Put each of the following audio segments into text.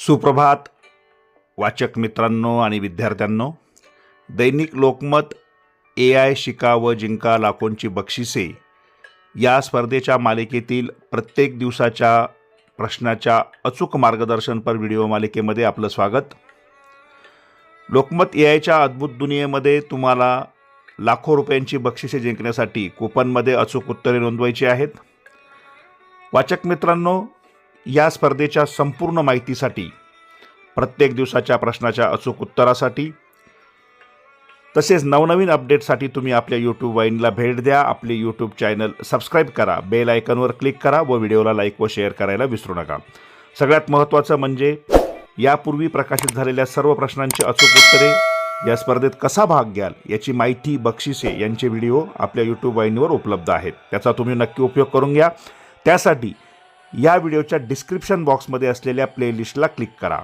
सुप्रभात वाचक मित्रांनो आणि विद्यार्थ्यांनो, दैनिक लोकमत AI शिका व जिंका लाखोंची बक्षिसे या स्पर्धेच्या मालिकेतील प्रत्येक दिवसाच्या प्रश्नाच्या अचूक मार्गदर्शनपर व्हिडिओ मालिकेमध्ये आपलं स्वागत। लोकमत AIच्या अद्भुत दुनियेमध्ये तुम्हाला लाखो रुपयांची बक्षिसे जिंकण्यासाठी कूपनमध्ये अचूक उत्तरे नोंदवायची आहेत। वाचक मित्रांनो, या स्पर्धेच्या संपूर्ण माहितीसाठी, प्रत्येक दिवसाच्या प्रश्नाच्या अचूक उत्तरासाठी तसेच नवनवीन अपडेटसाठी तुम्ही आपल्या YouTube वाहिनीला भेट द्या। आपले YouTube चॅनल सबस्क्राइब करा, बेल आयकॉनवर क्लिक करा व व्हिडिओला लाईक व शेअर करायला विसरू नका। सगळ्यात महत्त्वाचं म्हणजे यापूर्वी प्रकाशित झालेल्या सर्व प्रश्नांची अचूक उत्तरे, या स्पर्धेत कसा भाग घ्याल याची माहिती, बक्षिसे यांचे व्हिडिओ आपल्या YouTube वाहिनीवर उपलब्ध आहेत। त्याचा तुम्ही नक्की उपयोग करून घ्या। त्यासाठी या व्हिडिओच्या डिस्क्रिप्शन बॉक्समध्ये असलेल्या प्लेलिस्टला क्लिक करा।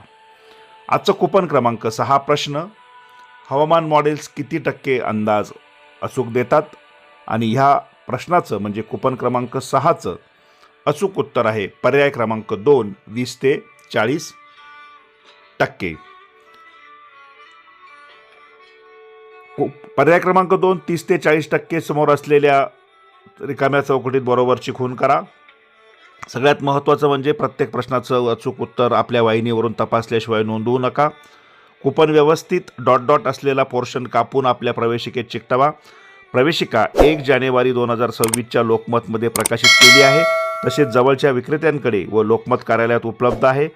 आजचा कूपन क्रमांक 6 प्रश्न, हवामान मॉडेल्स किती टक्के अंदाज अचूक देतात? आणि ह्या प्रश्नाचं म्हणजे कूपन क्रमांक 6चं अचूक उत्तर आहे पर्याय क्रमांक 2, 20 ते 40%। पर्याय क्रमांक 2, 30 ते 40% समोर असलेल्या रिकाम्या चौकटीत बरोबरची खूण करा। सगळ्यात महत्त्वाचं म्हणजे प्रत्येक प्रश्नाचं अचूक उत्तर आपल्या वाहिनीवरून तपासल्याशिवाय नोंदवू नका। कूपन व्यवस्थित डॉट डॉट असलेला पोर्शन कापून आपल्या प्रवेशिकेत चिकटवा। प्रवेशिका 1 जानेवारी 2026च्या लोकमतमध्ये प्रकाशित केली आहे, तसेच जवळच्या विक्रेत्यांकडे व लोकमत कार्यालयात उपलब्ध आहे।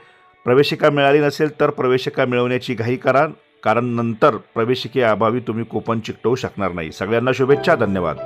प्रवेशिका मिळाली नसेल तर प्रवेशिका मिळवण्याची घाई करा, कारण नंतर प्रवेशिकेअभावी तुम्ही कूपन चिकटवू शकणार नाही। सगळ्यांना शुभेच्छा, धन्यवाद।